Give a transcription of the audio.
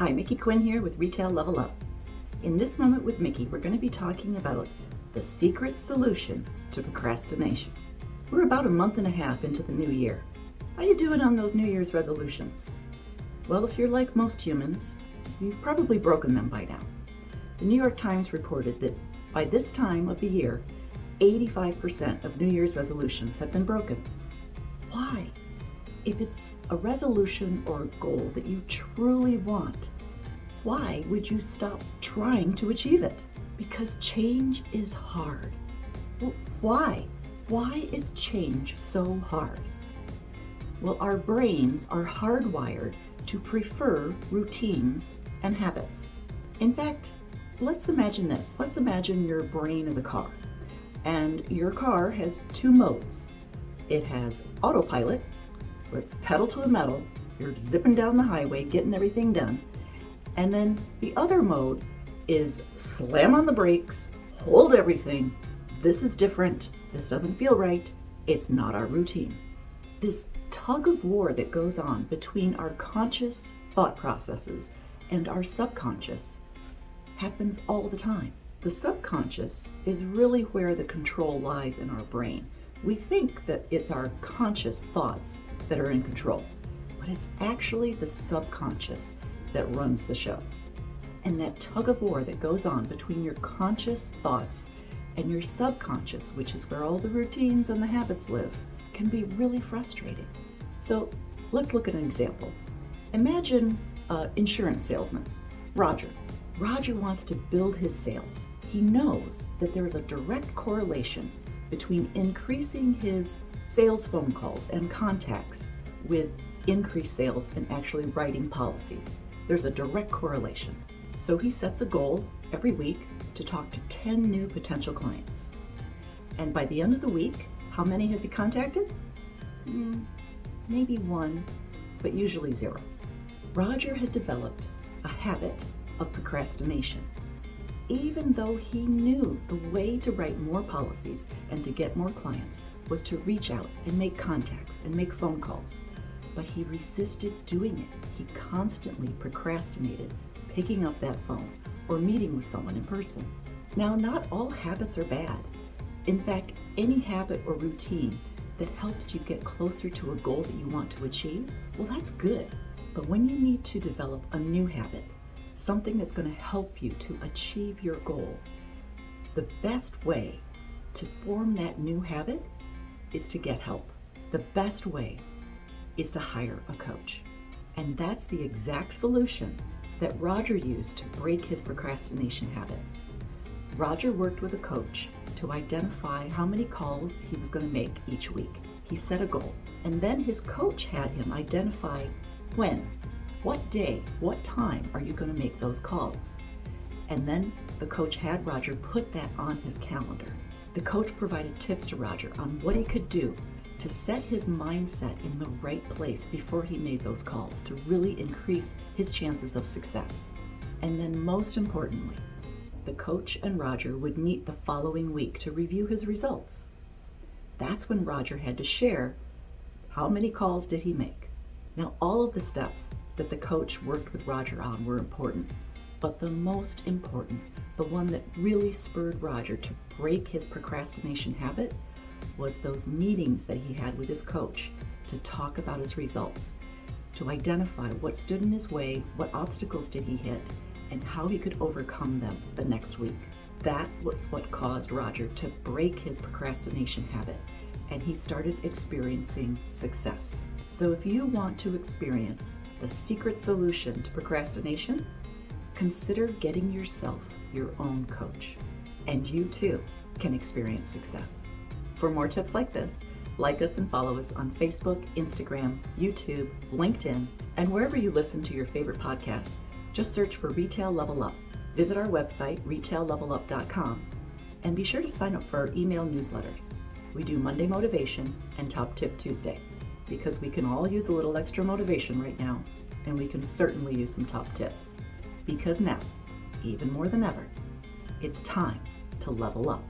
Hi, Mickey Quinn here with Retail Level Up. In this moment with Mickey, we're going to be talking about the secret solution to procrastination. We're about a month and a half into the new year. How you doing on those New Year's resolutions? Well, if you're like most humans, you've probably broken them by now. The New York Times reported that by this time of the year, 85% of New Year's resolutions have been broken. Why? If it's a resolution or a goal that you truly want, why would you stop trying to achieve it? Because change is hard. Well, why? Why is change so hard? Well, our brains are hardwired to prefer routines and habits. In fact, let's imagine this. Let's imagine your brain is a car, and your car has two modes. It has autopilot, where it's pedal to the metal, you're zipping down the highway, getting everything done. And then the other mode is slam on the brakes, hold everything. This is different. This doesn't feel right. It's not our routine. This tug of war that goes on between our conscious thought processes and our subconscious happens all the time. The subconscious is really where the control lies in our brain. We think that it's our conscious thoughts that are in control, but it's actually the subconscious that runs the show. And that tug of war that goes on between your conscious thoughts and your subconscious, which is where all the routines and the habits live, can be really frustrating. So let's look at an example. Imagine an insurance salesman, Roger. Roger wants to build his sales. He knows that there is a direct correlation between increasing his sales phone calls and contacts with increased sales and actually writing policies. There's a direct correlation. So he sets a goal every week to talk to 10 new potential clients. And by the end of the week, how many has he contacted? Maybe one, but usually zero. Roger had developed a habit of procrastination. Even though he knew the way to write more policies and to get more clients was to reach out and make contacts and make phone calls. But he resisted doing it. He constantly procrastinated picking up that phone or meeting with someone in person. Now, not all habits are bad. In fact, any habit or routine that helps you get closer to a goal that you want to achieve, well, that's good. But when you need to develop a new habit, something that's going to help you to achieve your goal, the best way to form that new habit is to get help. The best way is to hire a coach. And that's the exact solution that Roger used to break his procrastination habit. Roger worked with a coach to identify how many calls he was going to make each week. He set a goal, and then his coach had him identify when, what day, what time are you going to make those calls? And then the coach had Roger put that on his calendar. The coach provided tips to Roger on what he could do to set his mindset in the right place before he made those calls to really increase his chances of success. And then most importantly, the coach and Roger would meet the following week to review his results. That's when Roger had to share how many calls did he make. Now, all of the steps that the coach worked with Roger on were important, but the most important, the one that really spurred Roger to break his procrastination habit, was those meetings that he had with his coach to talk about his results, to identify what stood in his way, what obstacles did he hit, and how he could overcome them the next week. That was what caused Roger to break his procrastination habit, and he started experiencing success. So if you want to experience the secret solution to procrastination, consider getting yourself your own coach, and you too can experience success. For more tips like this, like us and follow us on Facebook, Instagram, YouTube, LinkedIn, and wherever you listen to your favorite podcasts. Just search for Retail Level Up. Visit our website, retaillevelup.com, and be sure to sign up for our email newsletters. We do Monday Motivation and Top Tip Tuesday, because we can all use a little extra motivation right now, and we can certainly use some top tips. Because now, even more than ever, it's time to level up.